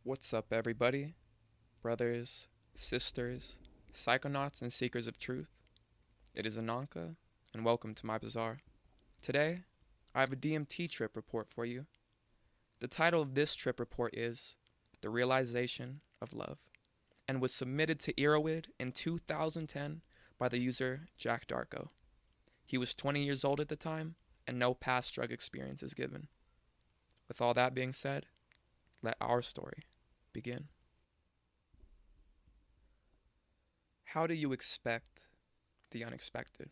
What's up, everybody? Brothers, sisters, psychonauts, and seekers of truth. It is Ananka, and welcome to my bazaar. Today, I have a DMT trip report for you. The title of this trip report is The Realization of Love, and was submitted to Erowid in 2010 by the user Jack Darko. He was 20 years old at the time, and no past drug experience is given. With all that being said, let our story begin. How do you expect the unexpected?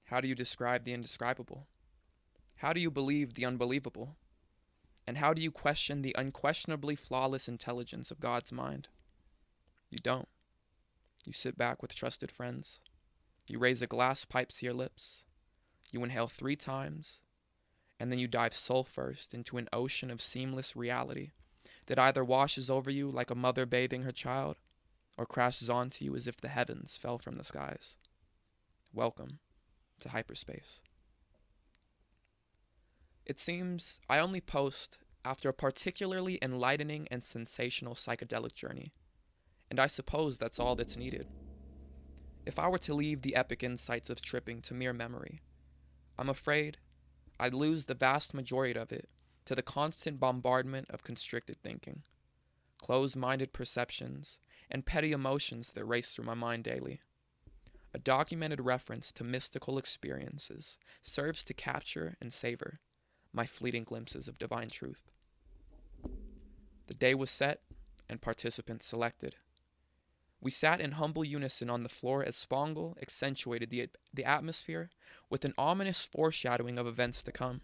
How do you describe the indescribable? How do you believe the unbelievable? And how do you question the unquestionably flawless intelligence of God's mind? You don't. You sit back with trusted friends. You raise a glass pipe to your lips. You inhale 3 times, and then you dive soul first into an ocean of seamless reality that either washes over you like a mother bathing her child or crashes onto you as if the heavens fell from the skies. Welcome to hyperspace. It seems I only post after a particularly enlightening and sensational psychedelic journey, and I suppose that's all that's needed. If I were to leave the epic insights of tripping to mere memory, I'm afraid I'd lose the vast majority of it to the constant bombardment of constricted thinking, closed-minded perceptions, and petty emotions that race through my mind daily. A documented reference to mystical experiences serves to capture and savor my fleeting glimpses of divine truth. The day was set and participants selected. We sat in humble unison on the floor as Spongle accentuated the atmosphere with an ominous foreshadowing of events to come.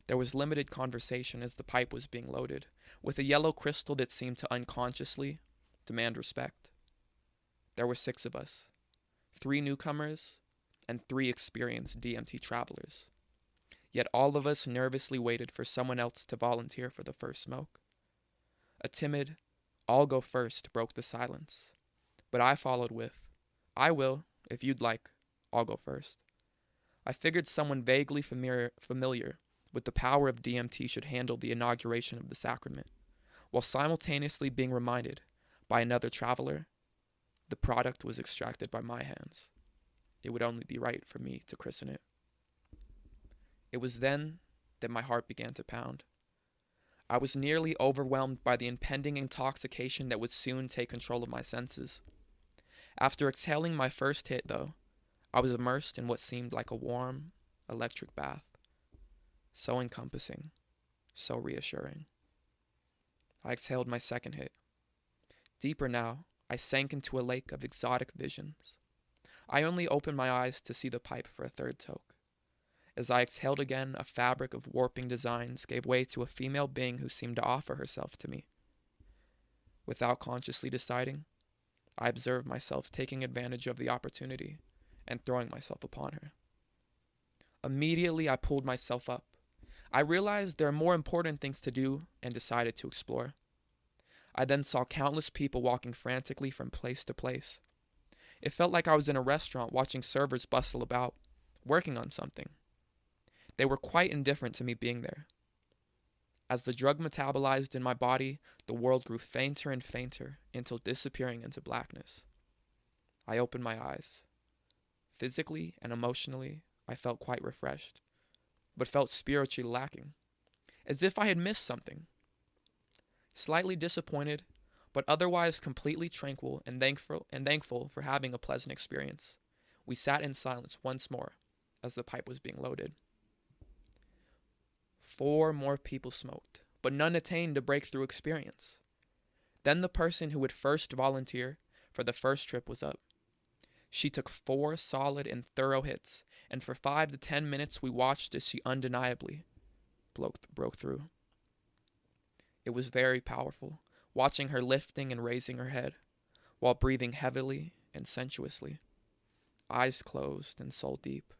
There was limited conversation as the pipe was being loaded, with a yellow crystal that seemed to unconsciously demand respect. There were 6 of us, 3 newcomers and 3 experienced DMT travelers. Yet all of us nervously waited for someone else to volunteer for the first smoke. A timid, "I'll go first" broke the silence, but I followed with, "I will, if you'd like, I'll go first." I figured someone vaguely familiar with the power of DMT should handle the inauguration of the sacrament, while simultaneously being reminded by another traveler the product was extracted by my hands. It would only be right for me to christen it. It was then that my heart began to pound. I was nearly overwhelmed by the impending intoxication that would soon take control of my senses. After exhaling my first hit, though, I was immersed in what seemed like a warm, electric bath. So encompassing, so reassuring. I exhaled my second hit. Deeper now, I sank into a lake of exotic visions. I only opened my eyes to see the pipe for a third toke. As I exhaled again, a fabric of warping designs gave way to a female being who seemed to offer herself to me. Without consciously deciding, I observed myself taking advantage of the opportunity and throwing myself upon her. Immediately, I pulled myself up. I realized there are more important things to do and decided to explore. I then saw countless people walking frantically from place to place. It felt like I was in a restaurant watching servers bustle about, working on something. They were quite indifferent to me being there. As the drug metabolized in my body, the world grew fainter and fainter until disappearing into blackness. I opened my eyes. Physically and emotionally, I felt quite refreshed, but felt spiritually lacking, as if I had missed something. Slightly disappointed, but otherwise completely tranquil and thankful for having a pleasant experience, we sat in silence once more as the pipe was being loaded. 4 more people smoked, but none attained a breakthrough experience. Then the person who would first volunteer for the first trip was up. She took 4 solid and thorough hits, and for 5 to 10 minutes we watched as she undeniably broke through. It was very powerful, watching her lifting and raising her head, while breathing heavily and sensuously, eyes closed and soul deep.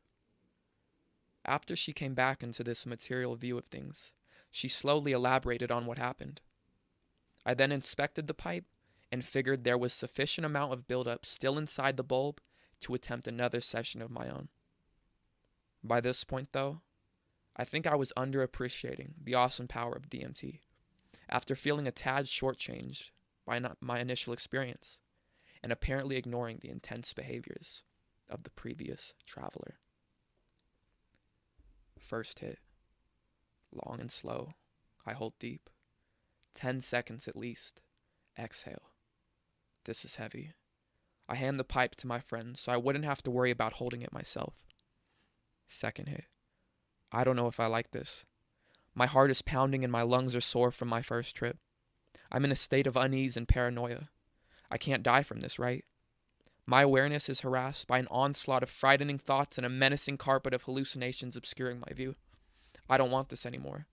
After she came back into this material view of things, she slowly elaborated on what happened. I then inspected the pipe and figured there was sufficient amount of buildup still inside the bulb to attempt another session of my own. By this point, though, I think I was underappreciating the awesome power of DMT, after feeling a tad shortchanged by my initial experience and apparently ignoring the intense behaviors of the previous traveler. First hit. Long and slow. I hold deep. 10 seconds at least. Exhale. This is heavy. I hand the pipe to my friend so I wouldn't have to worry about holding it myself. Second hit. I don't know if I like this. My heart is pounding and my lungs are sore from my first trip. I'm in a state of unease and paranoia. I can't die from this, right? My awareness is harassed by an onslaught of frightening thoughts and a menacing carpet of hallucinations obscuring my view. I don't want this anymore.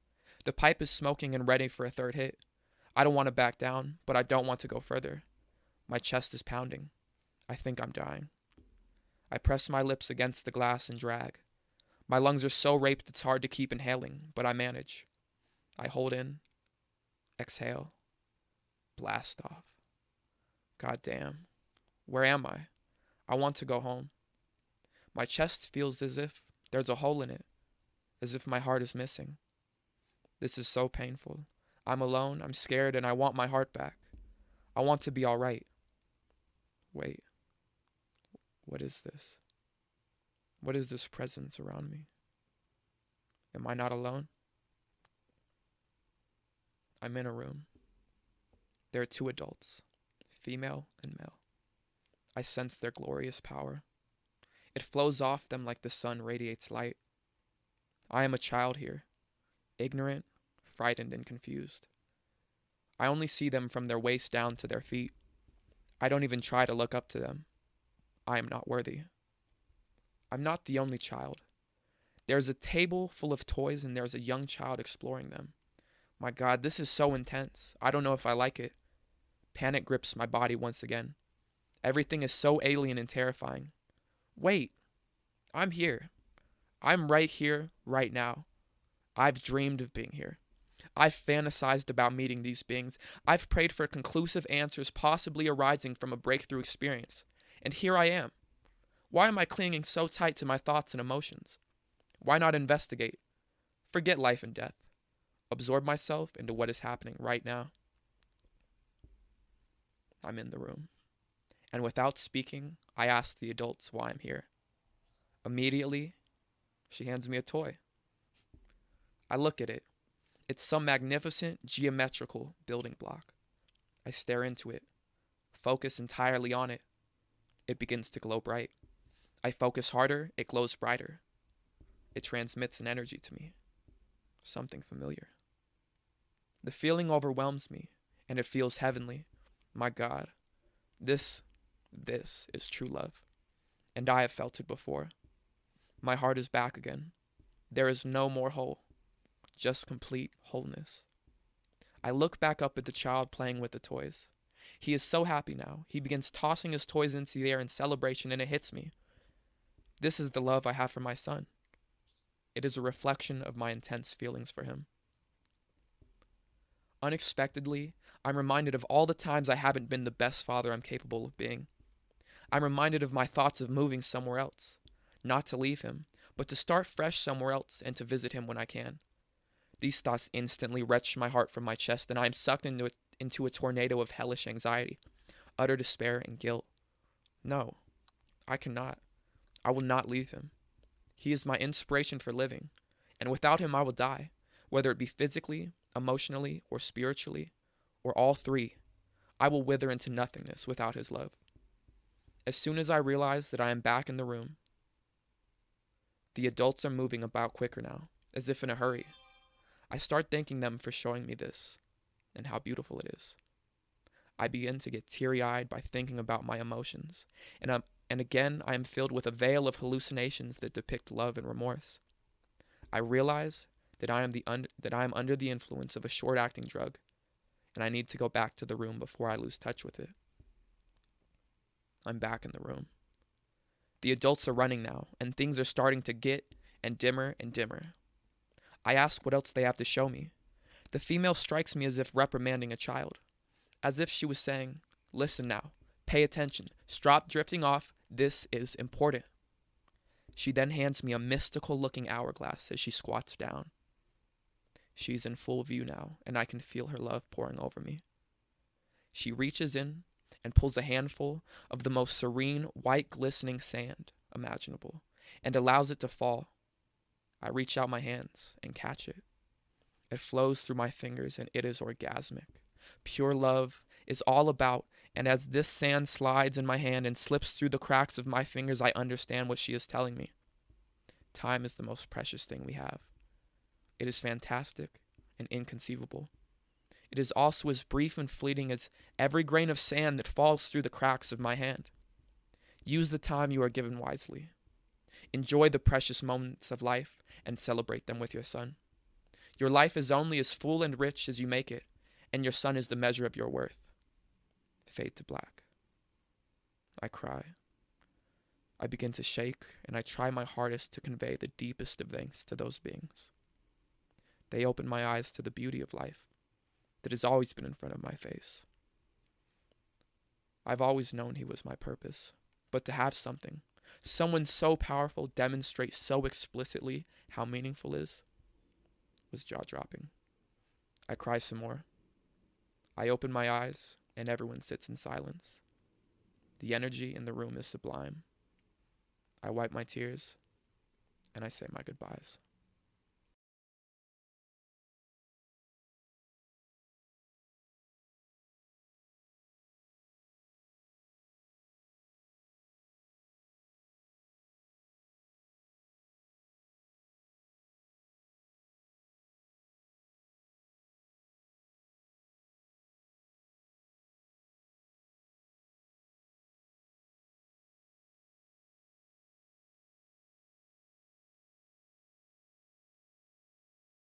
The pipe is smoking and ready for a third hit. I don't want to back down, but I don't want to go further. My chest is pounding. I think I'm dying. I press my lips against the glass and drag. My lungs are so raped it's hard to keep inhaling, but I manage. I hold in, exhale, blast off. God damn. Where am I? I want to go home. My chest feels as if there's a hole in it, as if my heart is missing. This is so painful. I'm alone, I'm scared, and I want my heart back. I want to be all right. Wait. What is this? What is this presence around me? Am I not alone? I'm in a room. There are 2 adults, female and male. I sense their glorious power. It flows off them like the sun radiates light. I am a child here, ignorant, frightened, and confused. I only see them from their waist down to their feet. I don't even try to look up to them. I am not worthy. I'm not the only child. There's a table full of toys and there's a young child exploring them. My God, this is so intense. I don't know if I like it. Panic grips my body once again. Everything is so alien and terrifying. Wait, I'm here. I'm right here, right now. I've dreamed of being here. I've fantasized about meeting these beings. I've prayed for conclusive answers possibly arising from a breakthrough experience. And here I am. Why am I clinging so tight to my thoughts and emotions? Why not investigate? Forget life and death. Absorb myself into what is happening right now. I'm in the room. And without speaking, I ask the adults why I'm here. Immediately, she hands me a toy. I look at it. It's some magnificent geometrical building block. I stare into it, focus entirely on it. It begins to glow bright. I focus harder, it glows brighter. It transmits an energy to me, something familiar. The feeling overwhelms me, and it feels heavenly. My God, this is true love, and I have felt it before. My heart is back again. There is no more hole, just complete wholeness. I look back up at the child playing with the toys. He is so happy now. He begins tossing his toys into the air in celebration, and it hits me. This is the love I have for my son. It is a reflection of my intense feelings for him. Unexpectedly, I'm reminded of all the times I haven't been the best father I'm capable of being. I'm reminded of my thoughts of moving somewhere else, not to leave him, but to start fresh somewhere else and to visit him when I can. These thoughts instantly wrench my heart from my chest, and I am sucked into a tornado of hellish anxiety, utter despair, and guilt. No, I cannot. I will not leave him. He is my inspiration for living, and without him I will die, whether it be physically, emotionally, or spiritually, or all 3. I will wither into nothingness without his love. As soon as I realize that I am back in the room, the adults are moving about quicker now, as if in a hurry. I start thanking them for showing me this, and how beautiful it is. I begin to get teary-eyed by thinking about my emotions, and again I am filled with a veil of hallucinations that depict love and remorse. I realize that I am under the influence of a short-acting drug, and I need to go back to the room before I lose touch with it. I'm back in the room. The adults are running now, and things are starting to get dimmer and dimmer. I ask what else they have to show me. The female strikes me as if reprimanding a child, as if she was saying, "Listen now, pay attention, stop drifting off, this is important." She then hands me a mystical-looking hourglass as she squats down. She's in full view now, and I can feel her love pouring over me. She reaches in and pulls a handful of the most serene, white glistening sand imaginable and allows it to fall. I reach out my hands and catch it. It flows through my fingers and it is orgasmic. Pure love is all about, and as this sand slides in my hand and slips through the cracks of my fingers, I understand what she is telling me. Time is the most precious thing we have. It is fantastic and inconceivable. It is also as brief and fleeting as every grain of sand that falls through the cracks of my hand. Use the time you are given wisely. Enjoy the precious moments of life and celebrate them with your son. Your life is only as full and rich as you make it, and your son is the measure of your worth. Fade to black. I cry. I begin to shake, and I try my hardest to convey the deepest of thanks to those beings. They open my eyes to the beauty of life that has always been in front of my face. I've always known he was my purpose, but to have someone so powerful demonstrate so explicitly how meaningful is, was jaw-dropping. I cry some more. I open my eyes, and everyone sits in silence. The energy in the room is sublime. I wipe my tears, and I say my goodbyes.